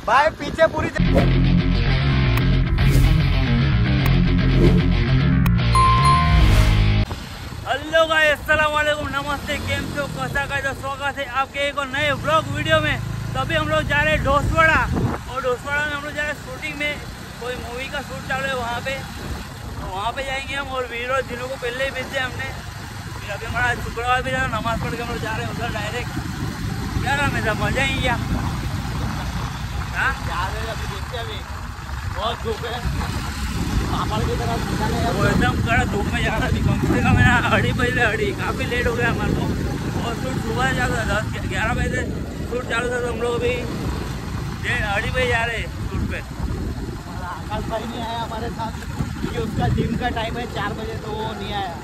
भाई पीछे पूरी हेलो गाइस, अस्सलाम वालेकुम, नमस्ते, केम से हो, कैसा का जो स्वागत है आपके एक और नए व्लॉग वीडियो में। तो अभी हम लोग जा रहे हैं ढोसवाड़ा, और ढोसवाड़ा में हम लोग जा रहे हैं शूटिंग में। कोई मूवी का शूट चालू है वहाँ पे, तो वहाँ पे जाएंगे हम। और वीडियो जिनों को पहले ही भेज दिया हमने। फिर अभी हमारा शुक्रवार भी जाना, नमाज पढ़ के हम लोग जा रहे हैं उधर डायरेक्ट। क्या नाम है, सब मजा ही क्या? हाँ अभी देखते अभी बहुत धूप है, वो एकदम कड़ा धूप में जा रहा है। कम से कम है 2:30 काफ़ी लेट हो गया हमारे को। और शूट सुबह जाता था 10-11 बजे शूट चालू था, तो हम लोग अभी 2:30 बजे जा रहे हैं शूट पे। आकाश भाई नहीं आया हमारे साथ क्योंकि उसका जिम का टाइम है 4 बजे, तो वो नहीं आया।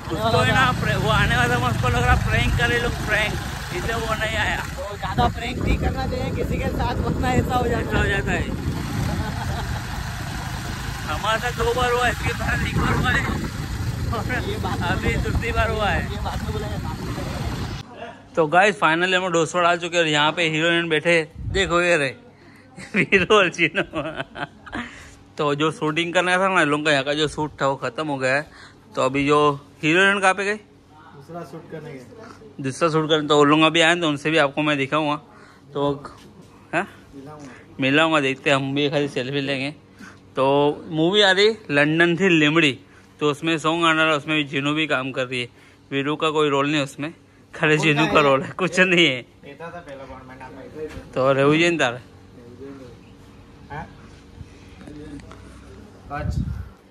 उसको है ना वो आने वाला था, मुझको लग रहा प्रैंक करे लोग, प्रैंक, इसलिए वो नहीं आया। तो ज़्यादा प्रैंक नहीं करना चाहिए किसी के साथ, वरना ऐसा हो जाता है। हमारे साथ 2 बार हुआ है, इसके बाद 1 बार हुआ है, अभी दूसरी बार हुआ है। तो गाइस फाइनली हम ढोसवाड़ा आ चुके हैं और यहाँ पे हीरोइन बैठे, देखो ये रहे हीरो और चीनो। तो जो शूटिंग करना था ना लोगों का, यहाँ का जो शूट था वो खत्म हो गया है। तो अभी जो हीरोइन कहाँ पे गई, दूसरा शूट करने, तो वो लोग अभी आए तो उनसे भी आपको मैं दिखाऊंगा। तो है मिलाऊंगा, देखते हैं, हम भी खाली सेल्फी लेंगे। तो मूवी आ रही लंदन थी लिमड़ी, तो उसमें सॉन्ग आना रहा, उसमें जिनू भी काम कर रही है। वीरू का कोई रोल नहीं उसमें, खाली जिनू का रोल है, कुछ नहीं है। तो रेवुजन तार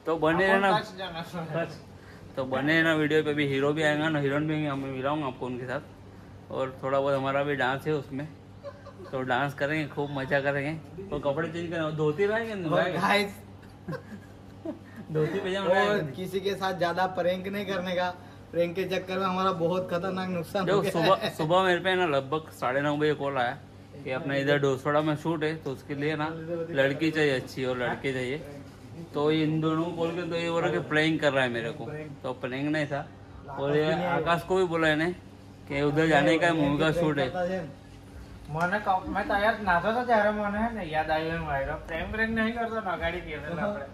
तो बने रहना, तो बने रहना वीडियो पे। भी हीरो भी आएगा ना, हीरोइन भी, मैं मिलाऊंगा आपको उनके साथ। और थोड़ा बहुत हमारा भी डांस है उसमें, तो डांस करेंगे, खूब मजा करेंगे। तो कपड़े चेंज करेंगे, धोती रहेंगे, धोती पजामा। किसी के साथ ज्यादा प्रैंक नहीं करने का, प्रैंक के चक्कर में हमारा बहुत खतरनाक नुकसान हो गया। सुबह मेरे पे ना लगभग 9:30 बजे कॉल आया कि अपना इधर ढोसवाड़ा में शूट है, तो उसके लिए ना लड़की चाहिए अच्छी और लड़के चाहिए। तो इन दोनों को बोल के तो ये बोला कि प्रैंक कर रहा है मेरे को, तो प्रैंक नहीं था। और ये आकाश को भी बोला है कि उधर जाने का मूवी का शूट है। मैं तैयार नाचो तो जा रहा મને યાદ આવ્યું મારો પ્રેમ નહીં કરતો ના ગાડી કેરેલા આપણે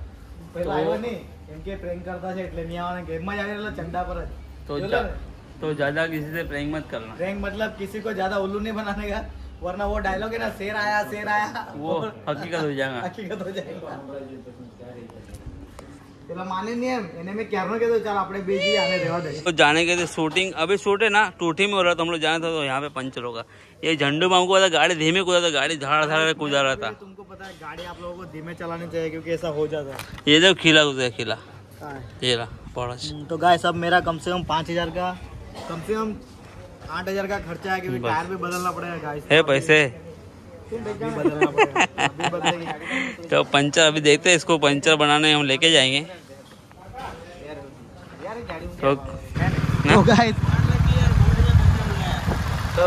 પહેલા આવ્યો નહીં કેમ કે પ્રેન્ક કરતા છે એટલે નહીં આવવાના, ગેમ માં જ આવી રહેલા ચંડા પર જ। तो ज्यादा किसी से प्रैंक मत करना, प्रैंक मतलब किसी को ज्यादा उल्लू नहीं बनाने का, वरना वो डायलॉग है ना, शेर आया वो हकीकत हो जाएगा, हकीकत हो जाएगा। પેલા માને નહીં એમ એને મેં ક્યારનો કીધું ચાલ આપણે બીજી આને રહેવા દે। तो जाने के लिए शूटिंग अभी शूट है ना, टूटी में हो रहा था, हम लोग जाना था तो यहाँ पे पंचर होगा। ये झंडू बाबू को गाड़ी धीमे कूदा था, गाड़ी धाड़ धाड़ कूदा रहा था। तुमको पता है गाड़ी आप लोगों को धीमे चलानी चाहिए क्योंकि ऐसा हो जाता है। ये जब खिला उसे खिला ये रहा पड़ा। तो गाइस अब मेरा कम से कम 5,000 का, कम से कम 8,000 का खर्चा है क्योंकि टायर भी बदलना पड़ेगा गाइस, है पैसे बदलना पड़ेगा, अभी बदलेगी। तो पंचर अभी देखते हैं, इसको पंचर बनाने हम लेके जाएंगे। तो गाइस तो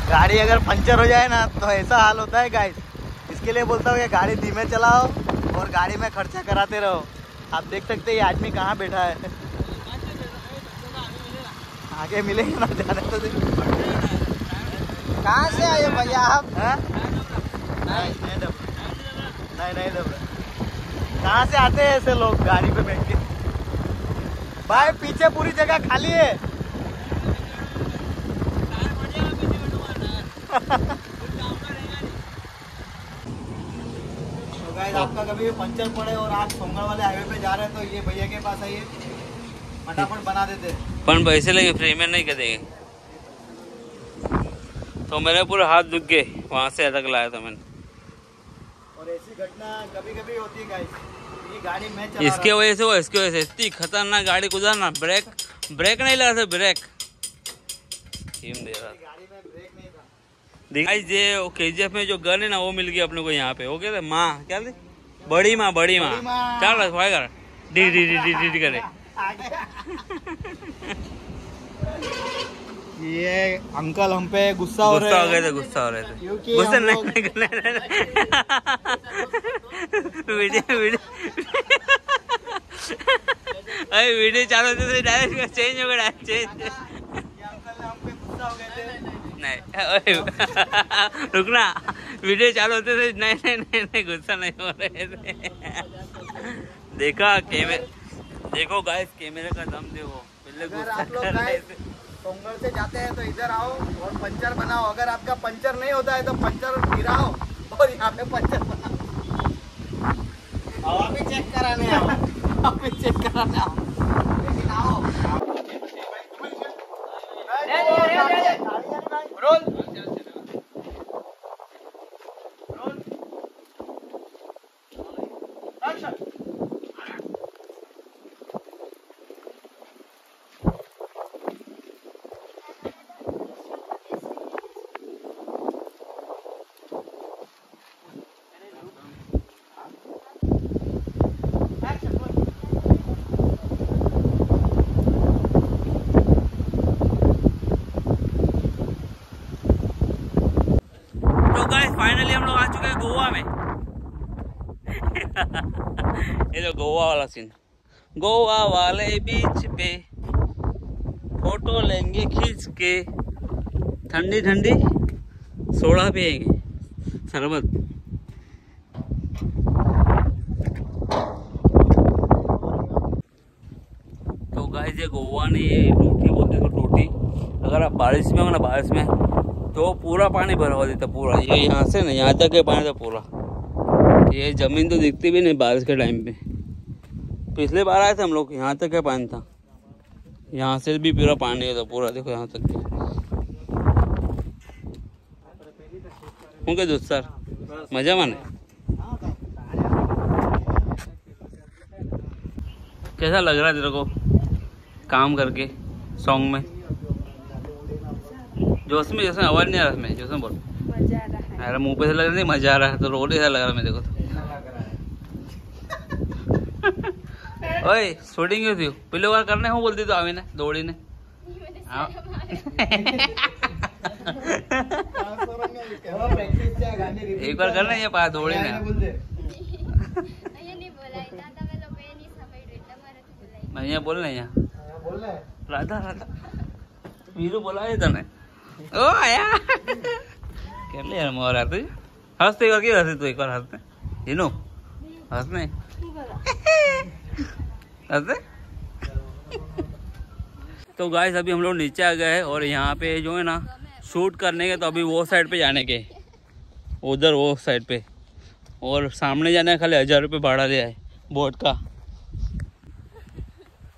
गाड़ी अगर पंचर हो जाए ना तो ऐसा हाल होता है गाइस। इसके लिए बोलता हूँ कि गाड़ी धीमे चलाओ और गाड़ी में खर्चा कराते रहो। आप देख सकते हैं ये आदमी कहाँ बैठा है, आगे मिलेगा ना, जाने तो दे। कहाँ से आए भैया आप? नहीं दब कहाँ से आते हैं ऐसे लोग गाड़ी पे बैठ के? भाई पीछे पूरी जगह खाली है। तो गाइस आपका कभी भी पंचर पड़े और आप सोमगढ़ वाले हाईवे पे जा रहे हैं तो ये भैया के पास आइए, फटाफट बना देते। पर पैसे लेंगे, फ्री में नहीं करेंगे। तो मेरे पूरे हाथ दुख गए, वहाँ से अलग लाया था मैंने। और ऐसी घटना कभी कभी होती है गाइस, ये गाड़ी में चला इसके वजह से वो, इसकी वजह से इतनी खतरनाक गाड़ी गुजरना, ब्रेक नहीं लगा था, ब्रेक दे रहा, गाड़ी में ब्रेक नहीं था। गाइस ये KGF में जो गन है ना वो मिल गया अपने को यहाँ पे। हो गया था माँ, क्या थी, बड़ी माँ चल रहा कर डी करे। ये अंकल हम पे गुस्सा हो गए थे गुस्सा नहीं वीडियो चालू होते थे डायरेक्ट चेंज हो गया, नहीं रुकना, वीडियो चालू होते थे नहीं गुस्सा नहीं हो रहे थे। देखा देखो गाइस कैमरे का दम देखो। पहले अगर गुस्सा आप लोग कर रहे गाइस थे। पोंगल से जाते हैं तो इधर आओ और पंचर बनाओ। अगर आपका पंचर नहीं होता है तो पंचर गिराओ और यहाँ पे पंचर बनाओ। हवा भी चेक कराने आओ, हवा भी चेक कराने आओ, लेकिन आओ। रोल फाइनली हम लोग आ चुके हैं गोवा में। ये जो गोवा वाला सीन, गोवा वाले बीच पे फोटो लेंगे खींच के, ठंडी ठंडी सोडा पियेंगे, शरबत। तो गाइस ये गोवा नहीं, ये टूटी बोलते तो टूटी। अगर आप बारिश में हो ना, बारिश में तो पूरा पानी भरा हुआ देता पूरा। ये यहाँ से ना यहाँ तक के पानी था पूरा। ये जमीन तो दिखती भी नहीं बारिश के टाइम पे। पिछले बार आए थे हम लोग, यहाँ तक का पानी था, यहाँ से भी पूरा पानी था पूरा। देखो यहाँ तक के दोस्त सर मजा माने। कैसा लग रहा है तेरे को काम करके सॉन्ग में? जोश में जैसे आवाज नहीं आ रहा है, जोश में बोल। मजा आ रहा है। अरे मुंह पे से लग रहा नहीं मजा आ रहा है, तो रोड ऐसा लग रहा है मेरे को तो। ओए शूटिंग क्यों थी? पहले बार करने हो बोलती तो आवी ने दौड़ी ने। एक बार करना ये पास दौड़ी ने। मैं यहाँ बोलना यहाँ राधा राधा वीरू बोला है तने। ओ आया कर ले यार मोर आते हंसते एक बार हंसते, तो एक बार हंसते इनो हंसने हंसते। तो गाइस अभी हम लोग नीचे आ गए हैं और यहाँ पे जो है ना शूट करने के, तो अभी वो साइड पे जाने के, उधर वो साइड पे, और सामने जाने का खाली 1000 रुपये भाड़ा लिया है बोट का।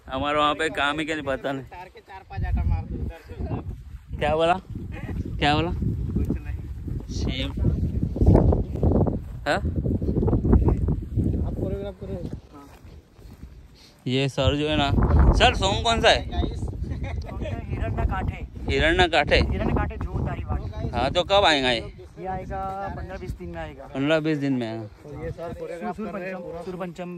हमारा वहाँ पे काम ही क्या नहीं पता नहीं। क्या बोला क्या बोला? कुछ नहीं। सेम हाँ? ये सर जो है ना, सर सॉन्ग कौन सा है? हिरण्य काठे जो तारीख। हाँ तो कब आएगा ये? ये आएगा 15-20 दिन में आएगा। 15-20 दिन में आएगा। तो ये सर सूरपंचम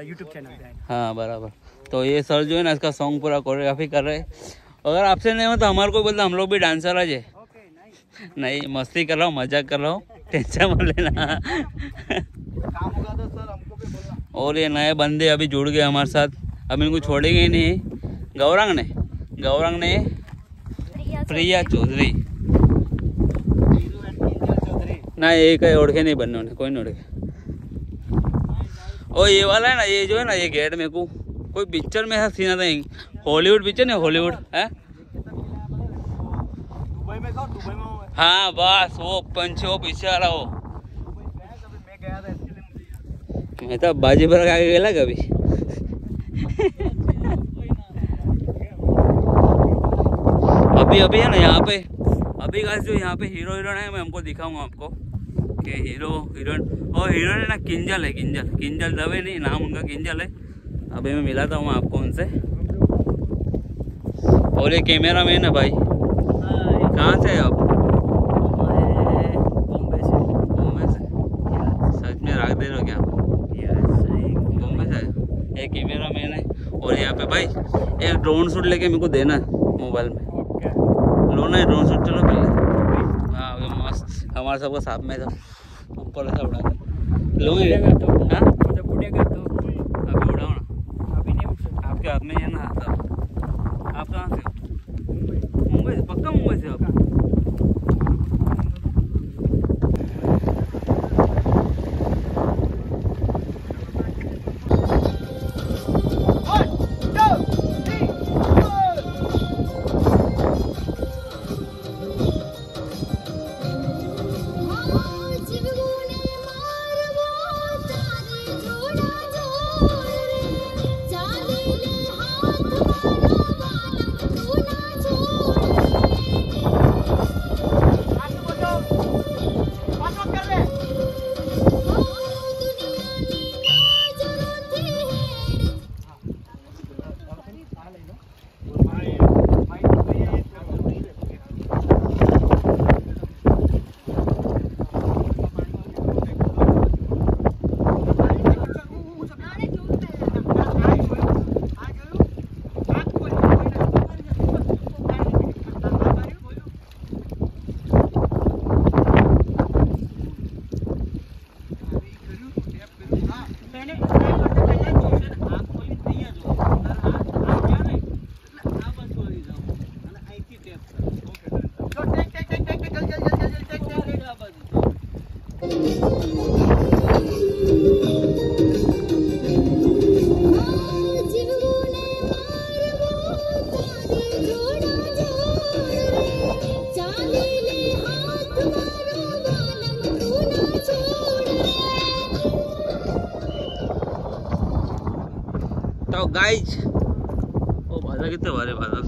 यूट्यूब चैनल पे आएगा। हाँ बराबर। तो ये सर जो है ना इसका सॉन्ग पूरा कोरियोग्राफी कर रहे हैं। अगर आपसे नहीं हो तो हमारे को बोलता, हम लोग भी डांसर है जे। नहीं मस्ती कर रहा हूँ, मजाक कर रहा हूँ, टेंशन मत लेना। और ये नए बंदे अभी जुड़ गए हमारे साथ, अब इनको छोड़ेंगे ही नहीं। गौरंग ने प्रिया चौधरी ना, एक है ओढ़े नहीं बनने कोई नहीं ओढ़े। और ये वाला है ना, ये जो है ना ये गेट में को कोई पिक्चर में है सीना था, हॉलीवुड पिक्चर नहीं, हॉलीवुड है। हाँ बस वो पंच वो पीछे वाला वो। मैं तो बाजी पर आगे गेला कभी। अभी है ना यहाँ पे, अभी गाइस जो यहाँ पे हीरो हीरोइन है, मैं हमको दिखाऊंगा आपको कि हीरो हीरोइन। और हीरोइन है ना किंजल है, किंजल दवे नहीं नाम उनका, किंजल है। अभी मैं मिला था हूँ आपको उनसे। और ये कैमरा मैन है भाई। कहाँ से आप? बॉम्बे से। सच में रख दे रहे हो क्या? बॉम्बे से एक कैमरा मैन है। और यहाँ पे भाई एक ड्रोन शूट लेके मेरे को देना है मोबाइल में। लो ना ड्रोन शूट, चलो पहले। हाँ मस्त, हमारे सबको साथ में था, ऊपर ऐसा उड़ा लो। हाँ अभी उड़ाओ ना, अभी नहीं, आपके हाथ में है ना हाथ। आप कहाँ से हो? मुंबई से? पक्का मुंबई से? आप गाइस ओ बादल कितने बड़े बादल,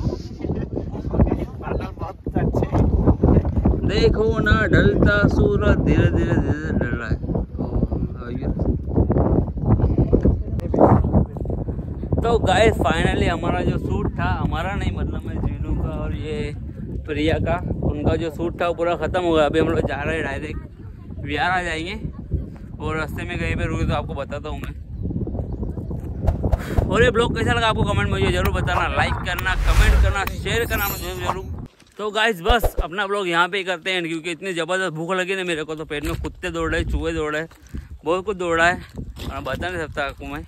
बादल बहुत अच्छे हैं। देखो ना ढलता सूरज धीरे धीरे धीरे ढल रहा है। तो गाइस फाइनली हमारा जो शूट था, हमारा नहीं मतलब मैं जीनू का और ये प्रिया का, उनका जो शूट था वो पूरा ख़त्म हो गया। अभी हम लोग जा रहे हैं डायरेक्ट विहार आ जाएंगे और रास्ते में कहीं पे रुके तो आपको बताता हूँ मैं। और ये ब्लॉग कैसा लगा आपको कमेंट में मुझे जरूर बताना, लाइक करना, कमेंट करना, शेयर करना जरूर। तो गाइस बस अपना ब्लॉग यहाँ पे ही करते हैं क्योंकि इतनी ज़बरदस्त भूख लगी ना मेरे को, तो पेट में कुत्ते दौड़ रहे, चूहे दौड़ रहे, बहुत कुछ दौड़ रहा है और बता नहीं सकता आपको मैं।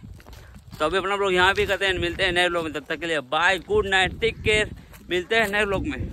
तो अभी अपना ब्लॉग यहाँ पे करते हैं, मिलते हैं नए ब्लॉग में। तब तक के लिए bye, good night, take care, मिलते हैं नए ब्लॉग में।